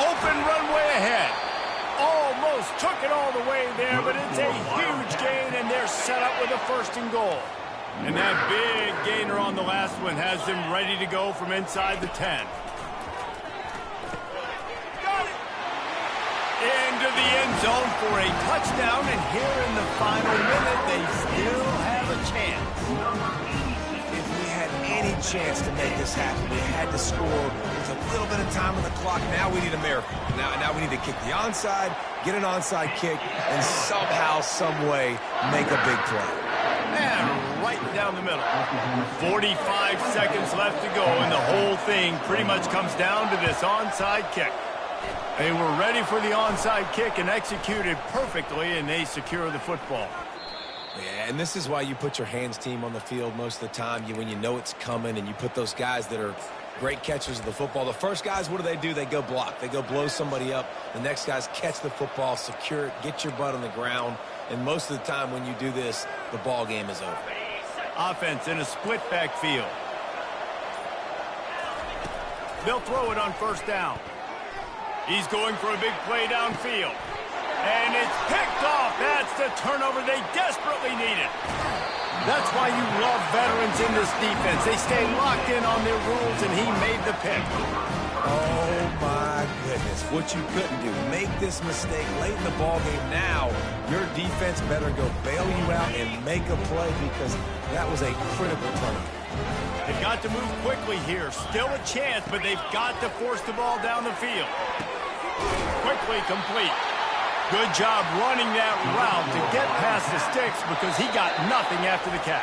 Open runway ahead. Almost took it all the way there, but it's a huge gain, and they're set up with a 1st and goal. And that big gainer on the last one has them ready to go from inside the 10. Into the end zone for a touchdown, and here in the final minute, they still have a chance. If we had any chance to make this happen, we had to score with a little bit of time on the clock. Now we need a miracle. Now we need to kick the onside, get an onside kick, and somehow, some way, make a big play. And right down the middle. 45 seconds left to go, and the whole thing pretty much comes down to this onside kick. They were ready for the onside kick and executed perfectly, and they secure the football. Yeah, and this is why you put your hands team on the field most of the time. When you know it's coming, and you put those guys that are great catchers of the football. The first guys, what do? They go block. They go blow somebody up. The next guys catch the football, secure it, get your butt on the ground. And most of the time when you do this, the ball game is over. Offense in a split backfield. They'll throw it on first down. He's going for a big play downfield. And it's picked off. That's the turnover they desperately needed. That's why you love veterans in this defense. They stay locked in on their rules, and he made the pick. Oh, my goodness. What you couldn't do. Make this mistake late in the ballgame. Now, your defense better go bail you out and make a play, because that was a critical turnover. They've got to move quickly here. Still a chance, but they've got to force the ball down the field. Quickly complete. Good job running that route to get past the sticks, because he got nothing after the catch.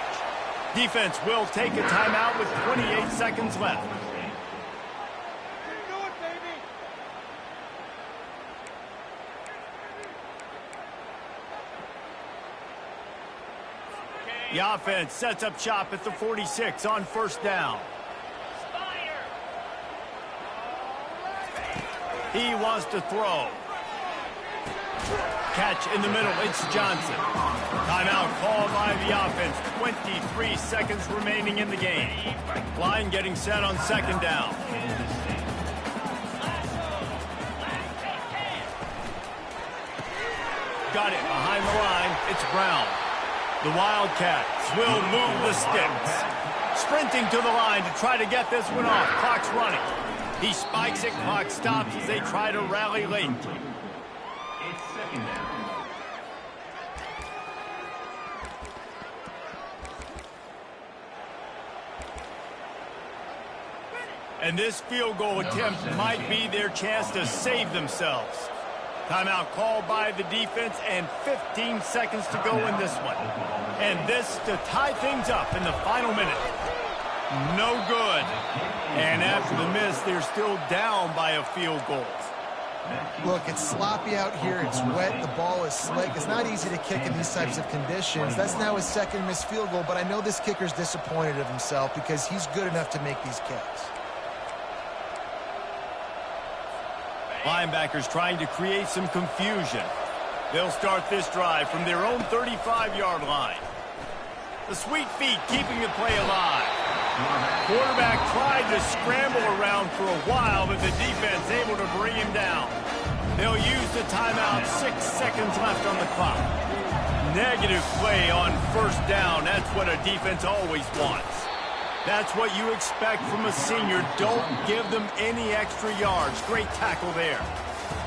Defense will take a timeout with 28 seconds left. The offense sets up shop at the 46 on first down. He wants to throw. Catch in the middle. It's Johnson. Timeout called by the offense. 23 seconds remaining in the game. Line getting set on second down. Got it behind the line. It's Brown. The Wildcats will move the sticks. Sprinting to the line to try to get this one off. Clock's running. He spikes it. Clock stops as they try to rally late. It's second down. And this field goal attempt might be their chance to save themselves. Timeout called by the defense, and 15 seconds to go in this one. And this to tie things up in the final minute. No good. And after the miss, they're still down by a field goal. Look, it's sloppy out here. It's wet. The ball is slick. It's not easy to kick in these types of conditions. That's now his second missed field goal, but I know this kicker's disappointed of himself because he's good enough to make these kicks. Linebackers trying to create some confusion. They'll start this drive from their own 35-yard line. The sweet feet keeping the play alive. Quarterback tried to scramble around for a while, but the defense able to bring him down. They'll use the timeout. 6 seconds left on the clock. Negative play on first down. That's what a defense always wants. That's what you expect from a senior. Don't give them any extra yards. Great tackle there.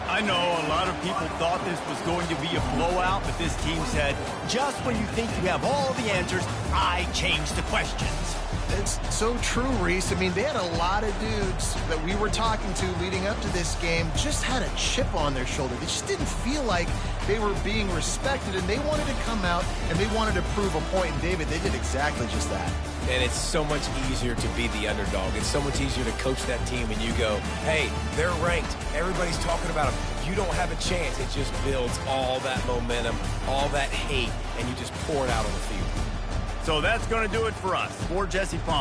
I know a lot of people thought this was going to be a blowout, but this team said, just when you think you have all the answers, I change the questions. It's so true, Reese. I mean, they had a lot of dudes that we were talking to leading up to this game just had a chip on their shoulder. They just didn't feel like they were being respected, and they wanted to come out and they wanted to prove a point. And David, they did exactly just that. And it's so much easier to be the underdog. It's so much easier to coach that team and you go, hey, they're ranked. Everybody's talking about them. You don't have a chance. It just builds all that momentum, all that hate, and you just pour it out on the field. So that's going to do it for us. For Jesse Palmer.